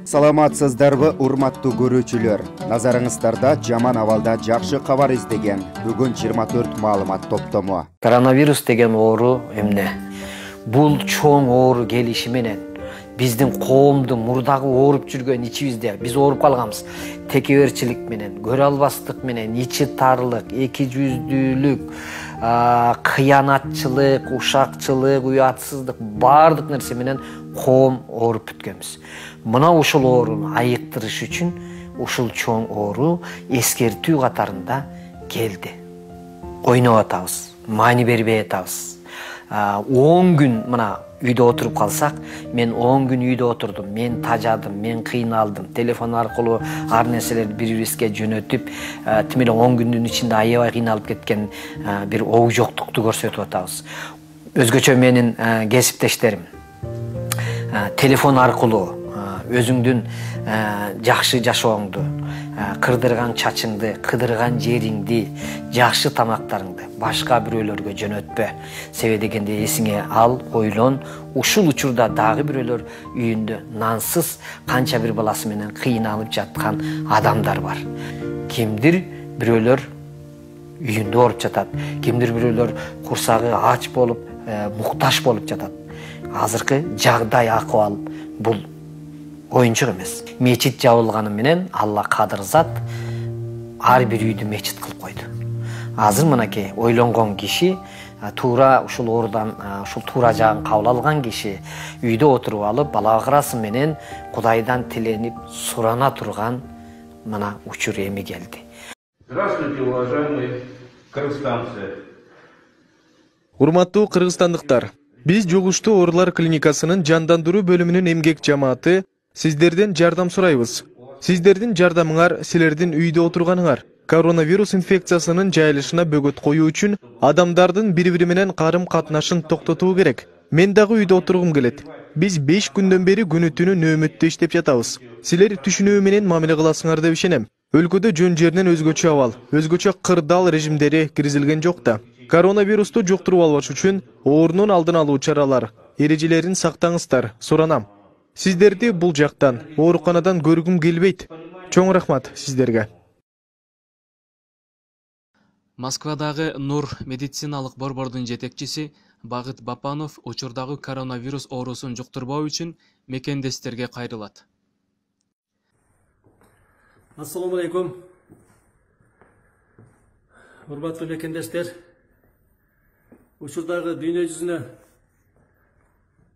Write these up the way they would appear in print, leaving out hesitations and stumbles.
Саламатсыздарбы, урматтуу көрүүчүлөр. Назарыңыздарда жаман абалда жакшы кабар издеген бүгүн 24 маалымат топтому. Коронавирус деген оору эмне? Бул чоң оору келиши менен биздин коомду мурдагы ооруп жүргөн ичибизде биз ооруп калганбыз. Текеберчилик менен, көрө албастык менен, ичи тарлык, эки жүздүүлүк, кыянатчылык, ушакчылык, уятсыздык баардык нерсе менен коом ооруп бүткөнбүз. Мына ушул ооруну айыктырыш үчүн ушул чоң оору эскертүү катарында келди. Ойноп атабыз, маани бербей атабыз. 10 күн мына үйдө отуруп калсак, мен 10 күн үйдө отурдум, мен тажадым, мен кыйналдым, телефон аркылуу ар нерселерди бири-бирибизге жөнөтүп, тим эле 10 күндүн ичинде аябай кыйналып кеткен бир оо жоктукту көрсөтүп атабыз. Өзгөчө менин кесиптештерим телефон аркылуу өзүңдүн жакшы жашооңду, кырдырган чачыңды, кыдырган жериңди, жакшы тамактарыңды башка бирөөлөргө жөнөтпө. Себеби дегенде эсиңе ал, ойлон, ушул учурда дагы бирөөлөр үйүндө нансыз канча бир баласы менен кыйналып жаткан адамдар бар. Кимдир бирөөлөр үйүндө ооруп жатат, кимдир бирөөлөр курсагы ач болуп, муктаж болуп жатат. Азыркы жагдай акыбал бул оюнчук эмес. Мечит жабылганы менен Алла кадырзат ар бир үйдү мечит кылып койду. Азыр мынакей ойлонгон киши, туура ушул оорудан, ушул туура жагын кабыл алган киши үйдө отуруп алып, бала акырасы менен Кудайдан тиленип, сурана турган мына учур эми келди. Здравствуйте, уважаемые кыргызстанцы. Урматтуу кыргызстандыктар, биз Жогуштуу оорулар клиникасынын жандандыруу бөлүмүнүн эмгек жамааты сиздерден жардам сурайбыз. Сиздердин жардамыңар силердин үйдө отурганыңар. Коронавирус инфекциясынын жайылышына бөгөт коюу үчүн адамдардын бири-бири менен карым-катнашын токтотуу керек. Мен дагы үйдө отургум келет. Биз 5 күндөн бери күнү-түнү нөөмөттө иштеп жатабыз. Силер түшүнүү менен мамиле кыласыңар деп ишенем. Өлкөдө жөн жеринен өзгөчө абал, өзгөчө кырдаал режимдери киргизилген жок да. Коронавирусту жуктуруп албаш үчүн оорунун алдын алуу чаралар, эрежелерин сактаңыздар, суранам. Сиздерди бул жактан, ооруканадан көргүм келбейт. Чоң рахмат сиздерге. Москвадагы Нур медициналык борбордун жетекчиси Багыт Бапанов учурдагы коронавирус оорусун жуктурбоо үчүн мекендестерге кайрылат. Ассаламу алейкум. Урматтуу мекендештер, учурдагы дүйнө жүзүнө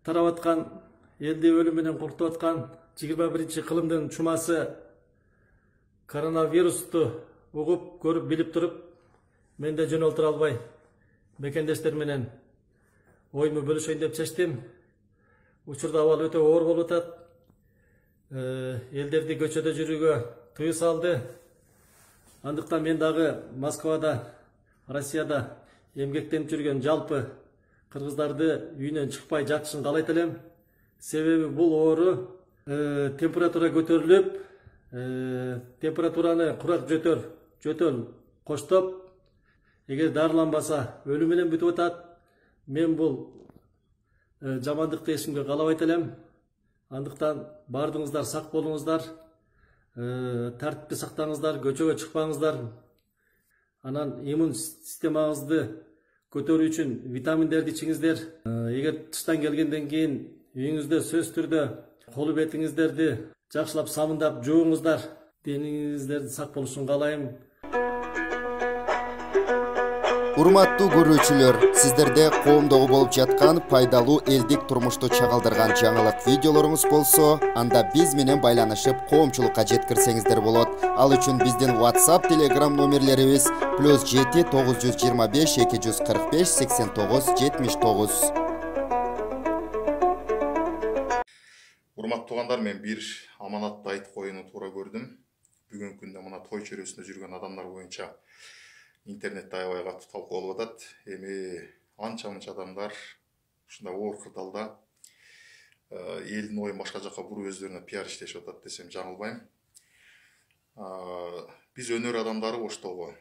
тарап аткан, элди өлүм менен коркутуп аткан 21-кылымдын чумасы коронавирусту угуп, көрүп, билип туруп, мен де жөн олтура албай мекендештер менен оюмду бөлүшөйүн деп чечтим. Учурда абал өтө оор болуп атат. Элдерди көчөдө жүрүүгө тыюу салды. Андыктан мен дагы Москвада, Россияда эмгектенип жүргөн жалпы кыргыздарды үйүнөн чыкпай жатышын каалайт элем. Себеби бул оору температура көтөрүлүп, температураны курак жөтөл коштоп, эгер дарыланбаса өлүм менен бүтүп атат. Мен бул жамандыкты эчимге каалабайт элем. Андыктан бардыңыздар сак болуңуздар, тартипти сактаңыздар, көчөгө чыкпаңыздар. Анан иммун системаңызды көтөрүү үчүн витаминдерди ичиңиздер. Эгер тыштан келгенден кийин үйүңүздө сөзсүз түрдө колу бетиңиздерди жакшылап самындап жууңуздар. Денеңиздердин сак болушун каалайм. Урматтуу көрүүчүлөр, сиздерде коомдогу болуп жаткан пайдалуу элдик турмушту чагылдырган жаңылык видеолоруңуз болсо, анда биз менен байланышып коомчулукка жеткирсеңиздер болот. Ал үчүн биздин WhatsApp, Telegram номерлерибиз +7 925 245 89 79. Урматтуу туугандар, мен бир аманатты айтып коюуну туура көрдүм. Бүгүнкү күндө мына той чөйрөсүндө жүргөн адамдар боюнча интернетте аябай катуу талкуу болуп атат. Эми анча-мынча адамдар ушундай оор кырдаалда элдин оюн башка жакка буруп өздөрүнө пиар иштешип атат десем жаңылбайм. Биз өнөр адамдары оштогу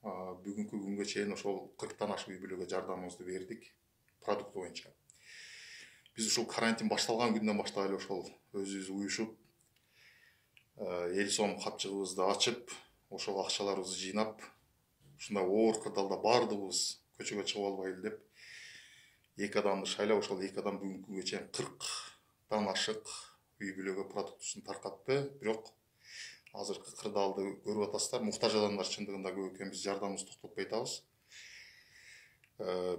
бүгүнкү күнгө чейин ошол 40тан ашык үй бүлөгө жардамыбызды бердик. продукты боюнча. Биз ушул карантин башталган күндөн баштап эле ошол өзүбүз уюшуп, эл сом капчыгыбызды ачып, ошол акчаларыбызды жыйнап, ушундай оор кырдаалда баардыгыбыз көчөгө чыгып албайлы деп, 2 адамды шайлап, ошол 2 адам бүгүнкү күнгө чейин 40дан ашык үй бүлөгө продуктусун таркатты. Бирок азыркы кырдаалды көрүп атасыздар, муктаж адамдар чындыгында көп экен, биз жардамыбызды токтотпой атабыз.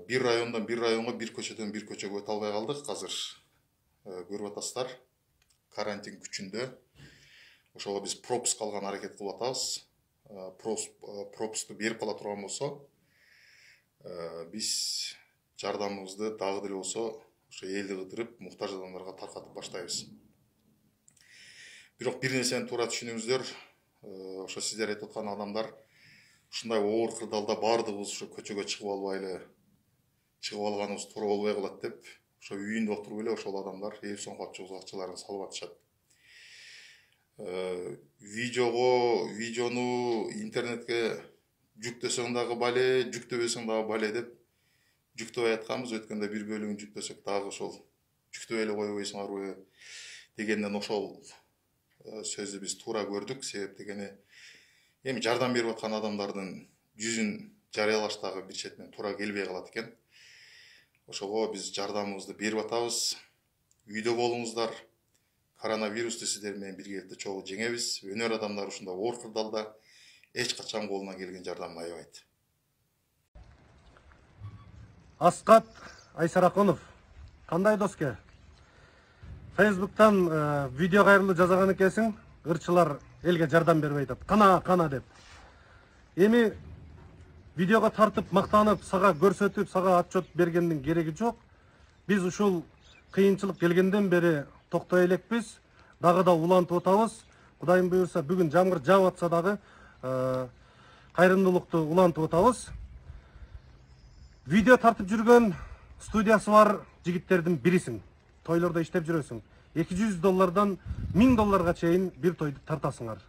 Bir rayondan bir rayonga, bir köçeden bir köçege öte alбай калдык. Азыр көрүп атасыздар, карантин күчүндө. Ошого биз пропуск алган аракет кылып атабыз. Пропускту берип кала турган болсо, биз жардамыбызды дагы деле болсо ошо элди кыдырып, муктаж адамдарга таркатып баштайбыз. Бирок бир нерсени туура түшүнүңүздөр, ошо сиздер айтып аткан адамдар ушундай оор кырдаалда баардыгыбыз ошо көчөгө чыгып албайлы, чыгып алганыбыз туура болбой калат деп, ошо үйүндө отуруп эле ошол адамдар эл сом капчыгыбыз акчаларын салып атышат. Видеону интернетке жүктөсөң дагы бале, жүктөбөсөң дагы бале деп жүктөбөй атканбыз. Өткөндө бир бөлүгүн жүктөсөк дагы ошол жүктөбөй эле койбойсуңарбы дегенден ошол сөздү биз туура көрдүк. Себеп дегени эми жардам берип аткан адамдардын жүзүн жарыялаш дагы бир четинен туура келбей калат экен. Ошого биз жардамыбызды берип атабыз. Үйдө болуңуздар. Коронавирусту сиздер менен биргеликте чогуу жеңебиз. Өнөр адамдар ушундай оор кырдаалда эч качан колунан келген жардамын аябайт. Асқат Айсараконов, кандай доске? Facebook'tan video кайрылуу жазаган экенсиң, ырчылар элге жардам бербей атат. Кана деп. Эми видеого тартып, мактанып, сага көрсөтүп, сага отчет бергендин кереги жок. Биз ушул кыйынчылык келгенден бери токтой элекпиз, дагы да улантып атабыз. Кудайым буюрса, бүгүн жамгыр жаап атса дагы кайрымдуулукту улантып атабыз. Видео тартып жүргөн студиясы бар жигиттердин бирисиң. Тойлордо иштеп жүрөсүң. $200 $1000 чейин бир тойду тартасыңар.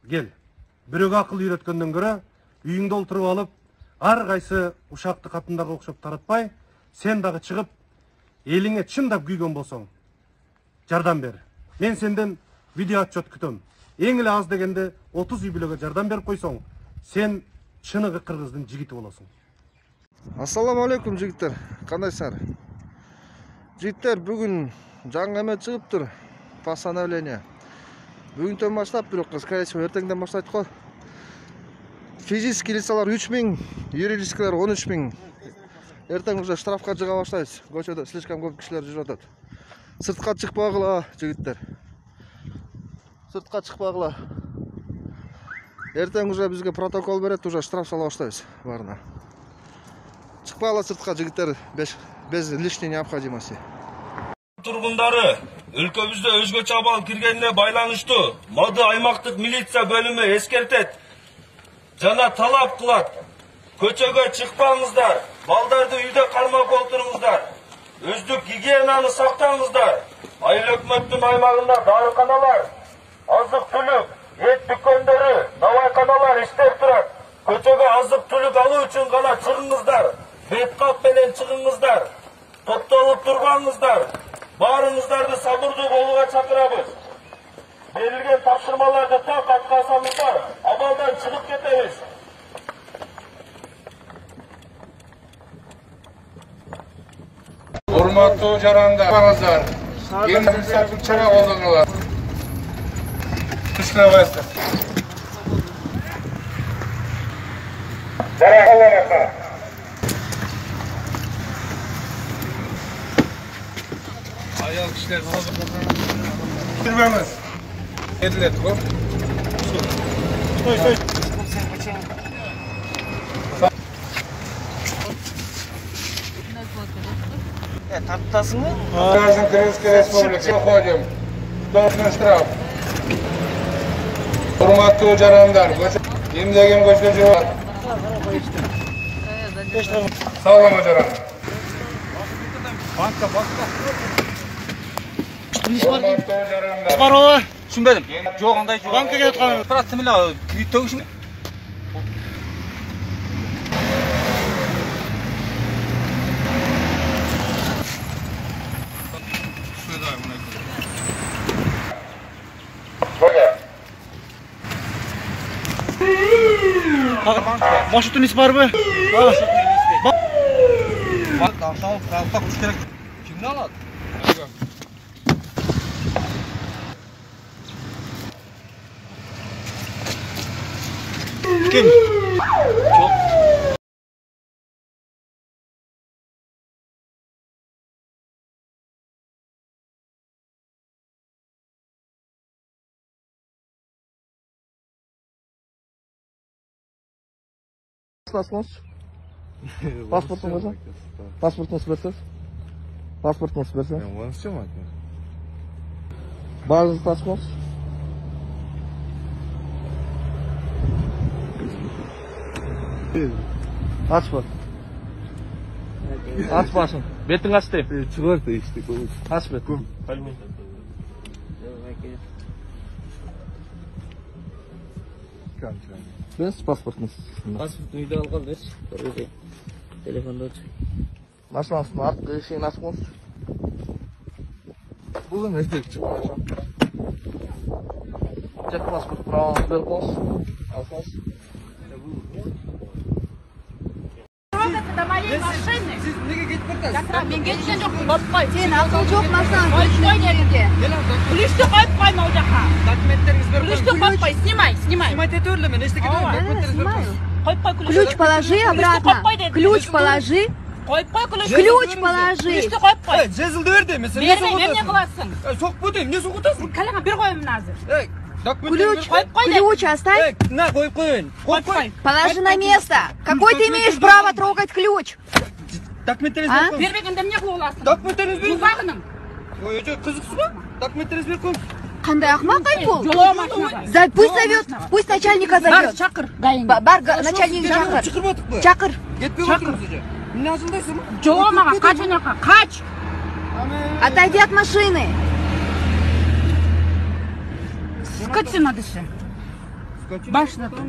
Кел. Бирөөгө акыл үйрөткөндөн көрө, үйүңдө олтуруп алып, ар кайсы ушакты катындарга окшоп таратпай, сен дагы чыгып, элиңе чындап күйгөн болсоң, жардам бер. Мен сенден видео отчет күтөм. Эң эле аз дегенде 30 үй бүлөгө жардам берип койсоң, сен чыныгы кыргыздын жигити болосуң. Ассаламу алейкум жигиттер, кандайсыңар? Жигиттер, бүгүн жаңы эме чыгыптыр, постановление. Бүгүнтөн баштап, бирок скорее всего эртеңден баштайт го. Физический лицалар 3000, юридическийлер 13000. Эртең уже штрафка жыга баштайбыз. Көчөдө слишком көп кишилер жүрүп атат. Сыртка чыкпагыла, жигиттер. Сыртка чыкпагыла. Эртең уже бизге протокол берет, уже штраф сала баштайбыз баарына. Чыкпагыла сыртка, жигиттер, без лишней необходимости. Тургундары өлкөбүздө өзгөчө абал киргенине байланыштуу МОД аймактык милиция бөлүмү эскертет жана талап кылат. Көчөгө чыкпаңыздар, балдарды үйдө кармап отуруңуздар. Өздүк гигиенаны сактаңыздар. Айыл өкмөттүн аймагында дарыканалар, азык-түлүк, эт дүкөндөрү, навайканалар иштеп турат. Көчөгө азык-түлүк алуу үчүн гана чыгыңыздар. Беткап менен чыгыңыздар. Топтолуп турбаңыздар. Баарыңыздарды сабырдуу болууга чакырабыз. Берилген тапшырмаларды так аткарсаңыздар, абалдан чыгып кетебиз. Урматтуу жарандарыңыздар, эми сатып чара болдуңуздар. Түшүнөбүз. Ayol kişiler Girmemiz. Edilet bu. Soy. Tartasın mı? Gazın Kırgızstan Respublikası. Koydum. Dostun штраф. Hurmatlı caranlar. Emdegen göçmeci var. Sağ olun caran. Banka. Var o. Düşünmedim. Yok onday yok. Banka gelip kalıyor. Pırattım ile büyüttüm şimdi. Маршруттун isi барбы? Kimni oladi? Kim? Pasportunuz var? Pasportunuz bersiz? Pasportunuz bersiz? Bazı pasport? Pasport. Aç başın. Betin aç deyim. Çıkarttı işte. Aç betin. Ben pasportunuz. Pasport uyda algan ver. Telefonda otur. Машинасының артқы шейін ашып болсын. Бұл не істеп шығып Жек паспорт праваңыз беріп болсын. Алсаңыз. До моей машины. Siz неге кетіп бардыңыз? Мен кеткен жоқпын, қойып қой. Сен ақыл жоқ машинаны. Қойып қой неге? Ключті қойып қойма ол жаққа. Документтеріңіз беріп Ключті қойып қой, снимай. Снимать етерлі мен, еште кетіп документтеріңіз беріп қойсын. Қойып қой ключті. Ключ положи обратно. Ключ положи. Қойып қой ключті. Ключ положи. Ключті қойып қой. Жезілді берді емес. Берме, мен не қыласың? Соқып өтейін, не соқып өтесің? Кәліңа бер қойымын азыр. Ключ оставь. На, қойып қойын. Қойып қой. Положи на место. Какой ты имеешь право трогать ключ? Документтеріңіз беріп қойын. Бермегенде не қылып аласың? Документтеріңіз беріп қойын. Жұбағының. Ой, қызықсыз ба? Документтеріңіз беріп қойын. Қандай ақмақ айқұл? Жолауы машинаға. Пусть зовет, пусть начальника зовет. Шақыр. Бар, начальник шақыр. Шықырып отық ба? Шақыр. Кетпей отырмыз уже. Мені ажылдайсың ба? Жолауымаға, қач онақа, қач. Отойди от машины. Скотина десе. Башына тұр.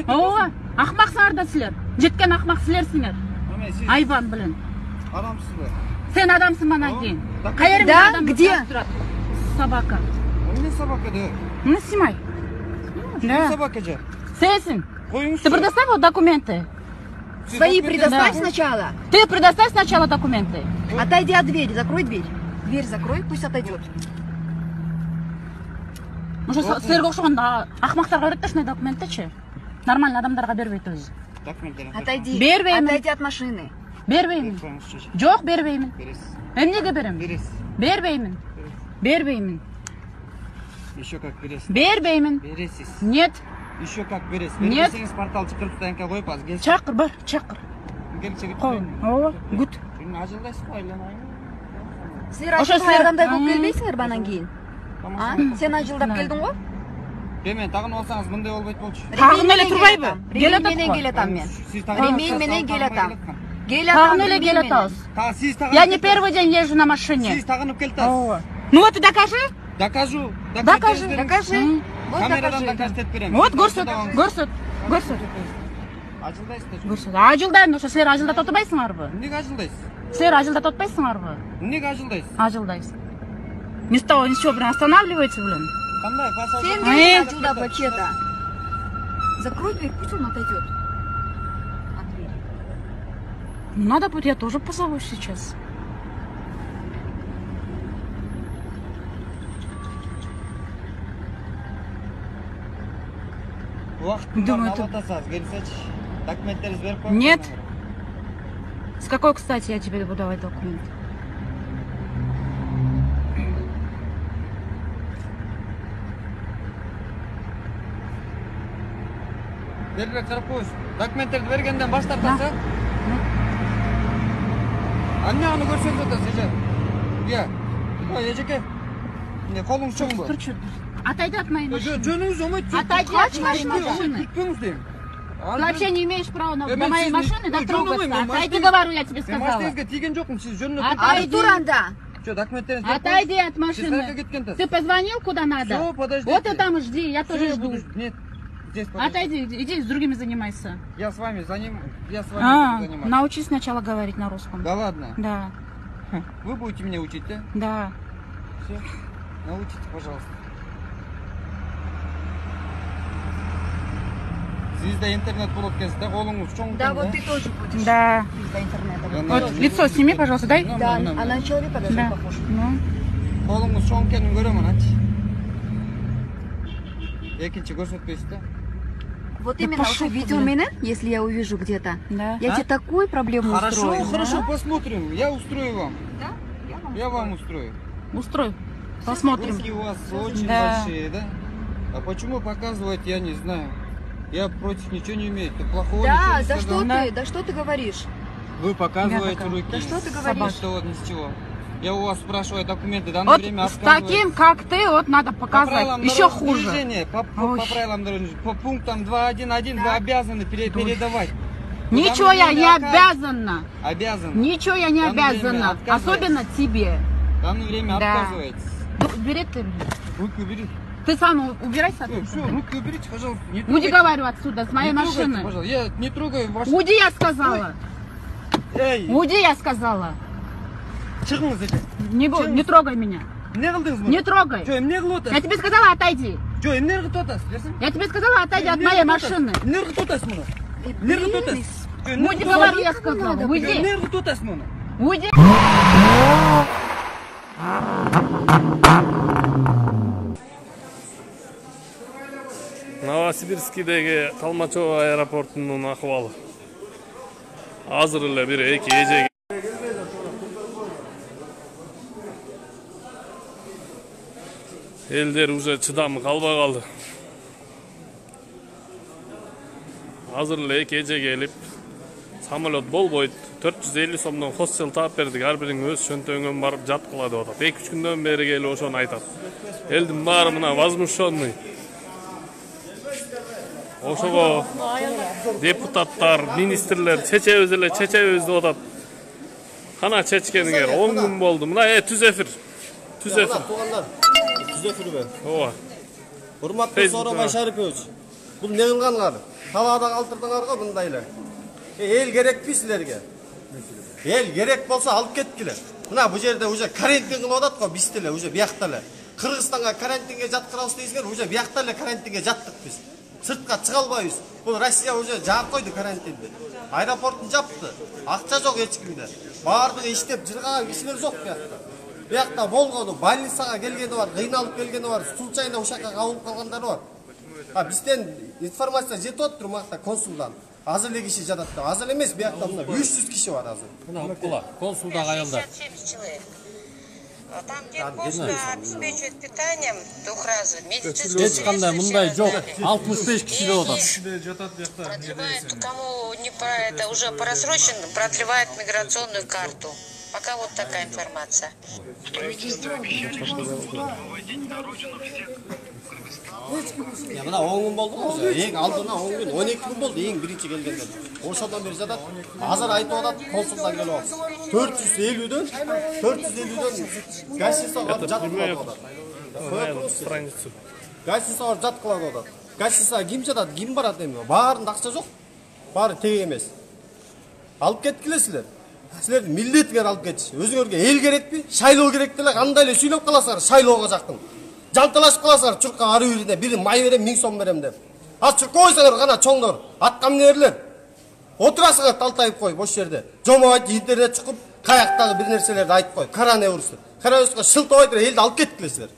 Оға, ақмақсыңар да сілер. Жеткен ақмақ сілерсіңер. Айбан білін. Адамсыз ба? Сен адамсың манан кейін. Да, где? Собака. Не собака, да? Не снимай. Не собака же. Сенсің. Ты предоставь вот документы. Свои предоставь сначала. Ты предоставь сначала документы. Отойди от двери, закрой дверь. Дверь закрой, пусть отойдет. Уже сіздерге ұқсаған ақмақтарға береді шынай документті ше. Нормально адамдарға бербейді өзі. Отойди. Бербеймін. Отойди от машины. Бербеймін. Жоқ, бербеймін. Эмнеге берем? Бербеймін. Бербеймін. Еще как бересіз. Бербеймін. Бересіз. Нет. Еще как бересіз. Нет. Бересіңіз портал чықырып тәңке қойып аз келсін. Чақыр, бар, чақыр. Қой. О, гүт. Ажылдайсыз ба, айламайын. Сіздер ажылдай адамдай болып келмейсіңдер банан кейін. Сен ажылдап келдің ғой? Мен тағын олсаңыз мұндай олбайт болшы. Тағын әлі тұрбайбы? Ремейменен келетам мен. Ремейменен келетам. Тағын әлі келетауыз. Я не первый день езжу на машине. Сіз тағынып келтасыз. Ну вот и докажи. Докажу. Докажи. Докажи. Камерадан докажет берем. Вот көрсөт, көрсөт, көрсөт. Ажылдайсыздар. Ажылдаймын, ошо силер ажылдап отурбайсыңарбы? Неге ажылдайсыз? Силер ажылдап отпайсыңарбы? Неге ажылдайсыз? Ажылдайсыз. Ни с того, ни с чего, блин, останавливается, блин. Қандай пассажир? Сен де ажылдап вообще-то. Закрой дверь, пусть он отойдет. От двери. Надо будет, я тоже позову сейчас. Думаю, документтеріңіз беріп қойыңыз. Нет. С какой, кстати, я тебе буду давать документ? Бербек Қарапуыз, документтерді бергенден бас тартасы? Аннағыны көрсен жатасыз, еже? Е, ежеке, қолыңыз чоң ба? Отойди от моей машины. Жөніңіз омайды. Отойди от моей машины. Күтпеңіз деймін. Ты вообще не имеешь права до моей машины дотрогаться. Отойди, говорю, я тебе сказала. Машинеңізге тиген жоқпын, сіз жөніне Отойди от машины. Ты позвонил куда надо? Все, подождите. Вот и там жди, я тоже жду. Нет, здесь подожди. Отойди, иди с другими занимайся. Я с вами занимаюсь. Научись сначала говорить на русском. Да ладно? Да. Вы будете меня учить, да? Да. Все, научите, пожалуйста. Sizde интернет болот экенсиз да, колуңуз чоң. Да, вот ты тоже будешь. Да. Из-за интернета. Вот лицо сними, пожалуйста, дай. Да, а на человека даже Да. похож. Колуңуз чоң экенин көрөм аначы. Экинчи көрсөтпөйсүз да. Вот именно, пошел уже ты, видел блин. меня, если я увижу где-то. Да. Я тебе такую проблему устрою. Хорошо, посмотрим. Я устрою вам. Да? Я вам устрою. Устрой. Посмотрим. Руки у вас очень Да. большие, да? А почему показывать, я не знаю. Я против ничего не имею. Ты плохого Да, ничего не да сказал. да что ты говоришь? Вы показываете Я руки. Да что ты говоришь? Что вот ни с чего. Я у вас спрашиваю документы, данное Вот время с отказываете. таким, как ты, вот надо По показывать. правилам Еще дорожного хуже. движения, по Ой. правилам дорожного движения, по пунктам 2.1.1 вы обязаны передавать. Вы Ничего данное я не время обязана. Обязаны. Ничего я не Данное время обязана. отказываетесь. Особенно тебе. В данное время Да. отказываетесь. Убери ты. Руки уберите. Ты сам убирайся. Все, руки уберите, пожалуйста. Не Уйди, трогайте. говорю, отсюда, с моей Не трогайте, машины. пожалуйста. Я не трогаю вашу... Уйди, я сказала. Эй, Уйди, я сказала. чыгыңыз экен. Не трогай меня. Эмне кылдыңыз муну? Не трогай. Жо, эмне кылып Я атасыз? тебе сказала, отойди. Жо, эмне кылып атасыз? Берсең. Я тебе сказала, отойди от моей машины. Эмне кылып атасыз муну? Эмне кылып атасыз? Жо, эмне Уйди, кылып говорю, я атасыз? сказала. Жо, Уйди. эмне кылып атасыз муну? Уйди. Новосибирскидеги Толмачево аэропортунун акыбалы. Азыр эле бир эки эжеге элдер уже чыдамы калбай калды. Азыр эле эки эже келип, самолет болбойт, 450 сомдон хостел таап бердик, ар бириң өз шөнтөңөн барып жаткыла деп атат. 2-3 күндөн бери келип ошону айтат. Элдин баары мына возмущенный. Ошого депутаттар, министрлер чечебиз эле, чечебиз деп атат. Кана чечкениңер 10 күн болду. Мына түз эфир. Түз эфир. Туугандар, түз эфирбе? Ооба. Урматтуу Сооронбай Шарипович, бул не кылганыңар? Талаада калтырдыңар го мындай эле. Эл керекпи силерге? Эл керек болсо алып кеткиле. Мына бу жерде уже карантин кылып атат го биз деле, уже биякта эле. Кыргызстанга карантинге жаткырабыз дейсиңер, уже биякта эле карантинге жаттык биз. Сыртка чыга албайбыз. Бул Россия уже жаап койду карантинди. Аэропортун жапты. Акча жок эч кимде. Баардыгы иштеп жыргаган кишилер жок биякта. Биякта болгону, больницага келгени бар, кыйналып келгени бар, случайно ушакка кабылып калгандары бар. Бизден информация жетип атыптыр мынакта консулдан. Азыр эле киши жатат да. Азыр эмес, биякта мына 300 киши бар азыр. Мына окула, консулдагы аялдар. Там где обеспечивают питанием двухразовым, медицинским. Эч кандай мындай жок. 65 киши деп атат. Продлевают, кому не про это уже по рассроченным, продлевают миграционную карту. Пока вот такая информация. Мына 10 күн болду го. Эң алдына 10 күн, 12 күн болду эң биринчи келгендер. Ошондон бери жатат. Азыр айтып атат, консулдан келип атат. 450дөн гостиницага жаткылап атат. Гостиницага жаткылап атат. Гостиницага ким жатат, ким барат эми? Баарында акча жок. Баары тег эмес. Алып кеткиле силер. Силердин милдетиңер алып кетчи. Өзүңөргө эл керекпи? Шайлоо керек деле кандай эле сүйлөп каласыңар шайлоого жакын. Жанталашып каласыңар чурка ары бирине бири май берем 1000 сом берем деп. Чурка койсоңор гана чоңдор, атка минерлер. Отурасыңар талтайып кой бош жерде. Жомойт интернет чукуп, каяктагы бир нерселерди айтып кой. Коронавирусту. Коронавируска шылтабай туруп элди алып кеткилесиздер.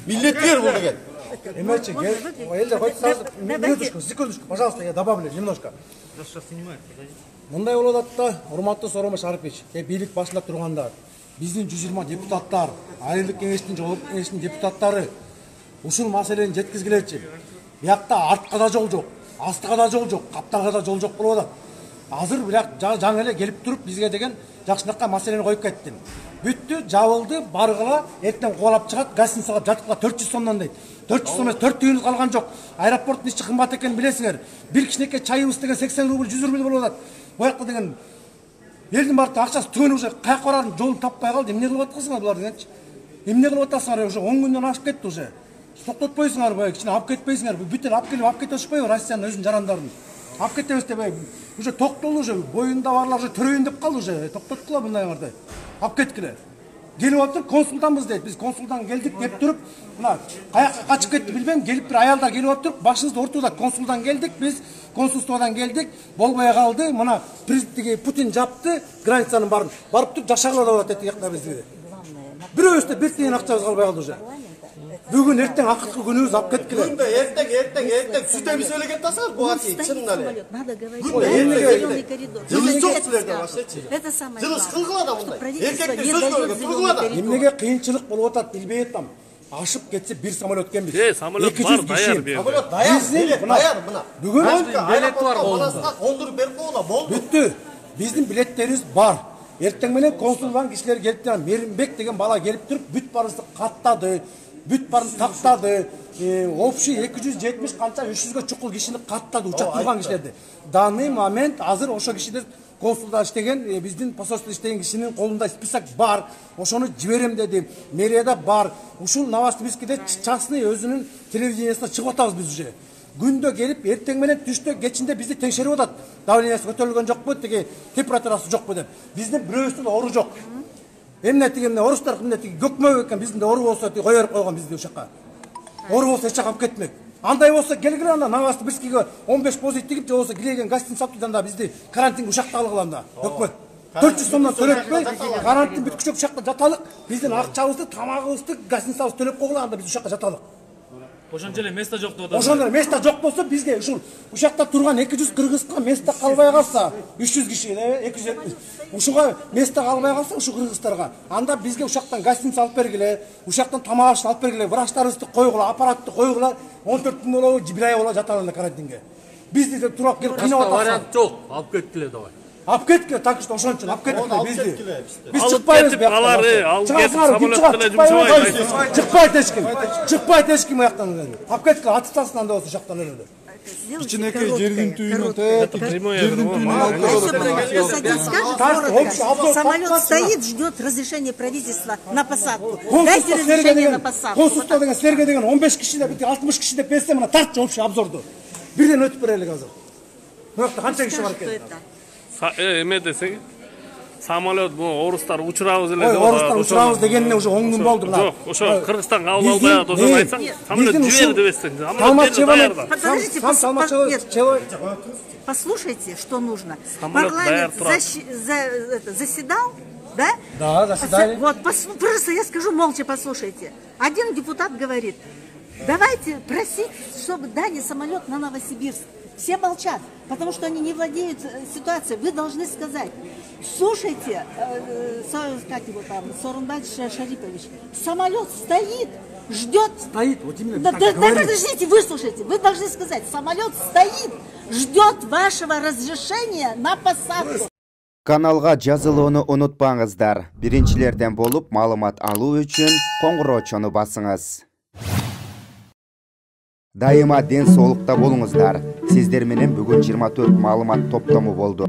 Милдеттер бул деген. Эмерчи, элдер койт сразу минуточку, секундочку, пожалуйста, я добавлю немножко. Мындай болуп атат да, урматтуу Сооронбай Шарипович, бийлик башында тургандар, биздин 120 депутаттар, айрылык кеңештин кеңештин депутаттары ушул маселени жеткизгилерчи. Биякта артка да жол жок, астыга да жол жок, каптарга да жол жок болуп атат. Азыр бирок жаңы эле келип туруп бизге деген жакшынакай маселени коюп кеттим. Бүттү, жабылды, баргыла, эртең кубалап чыгат, гостиницага жаткыла 400 сомдон дейт. 400 сом эмес, 4 түйүнүз калган жок. Аэропорттун ичи кымбат экенин билесиңер. Бир кичинекей чайыбыз деген 80 рубль, 100 рубль болуп атат. Боякта деген элдин баары акчасы түгөнүп уже каяка барарын жолун таппай калды. Эмне кылып аткансыңар булар дегенчи? Эмне кылып атасыңар? Уже 10 күндөн ашып кетти уже. Токтотпойсуңар баягы кичине алып кетпейсиңер. Бүт эле алып кете алышпайбы Россиянын өзүнүн жарандарын? Алып кетебиз деп уже токтолду уже. Боюнда барлар уже төрөйүн деп калды уже. Токтоткула мындайларды. Алып кеткиле. келип отуруп консулданбыз дейт. Биз консулдан келдик деп туруп, мына каяка качып кетти билбейм, келип бир аялдар келип отуруп, башыбызды ортодат. Консулдан келдик, биз консулстводан келдик, болбой калды. Мына президенттиги Путин жапты, границанын барын. Барып туруп жашагыла деп атат якта бизди. Бирөөбүз да бир тиен акчабыз калбай калды уже. Бүгүн эртең акыркы күнүбүз алып кеткиле. Күндө эртең сүтөбүз элеген тасалар бу ати чынында эле. Надо говорить. Зеленый коридор. Жылы жок силерде башчы. Это самое. Жылы кылгыла да мындай. Эркектер сөз көргөн кылгыла да. Эмнеге кыйынчылык болуп атат билбей атам. Ашып кетсе бир самолет келбиз. Самолет бар, даяр бер. Самолет даяр мына. Бүгүн билет бар колунда. Кондуруп берип койгула болду. Бүттү. Биздин билеттерибиз бар. Эртең менен консулдан кишилер келип турган, Меримбек деген бала келип туруп бүт барыбызды каттады. Бүт барын тактады. Общий 270 канча 300гө чукул кишини каттады, учак турган кишилерди. Данный момент азыр ошо кишилер консулда иштеген, биздин посольстводо иштеген кишинин колунда список бар. Ошону жиберем деди. Мэрияда бар. Ушул Новосибирскиде частный өзүнүн телевидениясына чыгып атабыз биз уже. Күндө келип, эртең менен түштө кечинде бизди текшерип атат. Давлениясы көтөрүлгөн жокпу, тиги температурасы жокпу деп. Биздин бирөөбүздө да оору жок. Эмне тигине орустар кымне тиги көкмөк экен, биздин оору болсо тиги коюп койгон бизди ушакка. Оору болсо эч жака алып кетмек. Андай болсо келгиле анда Новосибирскиге 15 позит тигип же болсо килеген гостиница алып да бизди карантинге ушакта алгыла анда. Өкмөт. 400 сомдон төлөтпөй, карантин бүткүчөк ушакта жаталык. Биздин акчабызды, тамагыбызды, гостиницабызды төлөп койгула анда биз ушакка жаталык. Ошончо эле место жок деп атат. Ошондой место жок болсо бизге ушул ушакта турган 200 кыргызга место калбай калса, 300 киши, 270. Ушуга место калбай калса ушу кыргыздарга, анда бизге ушактан гостиница алып бергиле, ушактан тамак ашын алып бергиле, врачтарыбызды койгула, аппаратты койгула, 14 күн болобу, бир ай болобу жаталы карантинге. Бизди де турап келип кыйнап атат. Вариант жок, алып кеткиле давай. Алып кеткиле, так что ошон үчүн алып кеткиле бизди. Биз Алып чыкпайбыз кетип алар, алып кетип самолет менен жумшабайбыз. Чыкпайт эч ким. Чыкпайт эч ким аяктан. Алып кеткиле, атыстасын анда болсо ушактан эле. Кичинекей жердин түйүнө самолет стоит, ждет разрешения правительства на посадку. Дайте разрешение на посадку. Консулство деген силерге деген 15 киши деп 60 киши деп берсе мына тартчы общий обзорду. Бирден өтүп берели азыр. Мынакта канча киши бар экен? Эме десең, самолет бу орустар учурабыз эле деп. Орустар учурабыз дегенне уже 10 күн болду мына. Жок, ошо Кыргызстан кабыл албай атат, ошону айтсаң, самолет жибер дебестең. Послушайте, что нужно. Парламент заседал, да? Да, заседали. Вот, просто я скажу молча, послушайте. Один депутат говорит, давайте просить, чтобы дали самолет на Новосибирск. Все молчат, потому что они не владеют ситуацией. Вы должны сказать, слушайте, как его там, Сооронбай Шарипович, самолет стоит, ждет. Стоит, вот именно. Да подождите, выслушайте. Вы должны сказать, самолет стоит, ждет вашего разрешения на посадку. Каналга жазылууну унутпаңыздар. Биринчилерден болуп маалымат алуу үчүн коңгуроочону басыңыз. Дайыма ден соолукта болуңуздар. Сиздер менен бүгүн 24 маалымат топтому болду.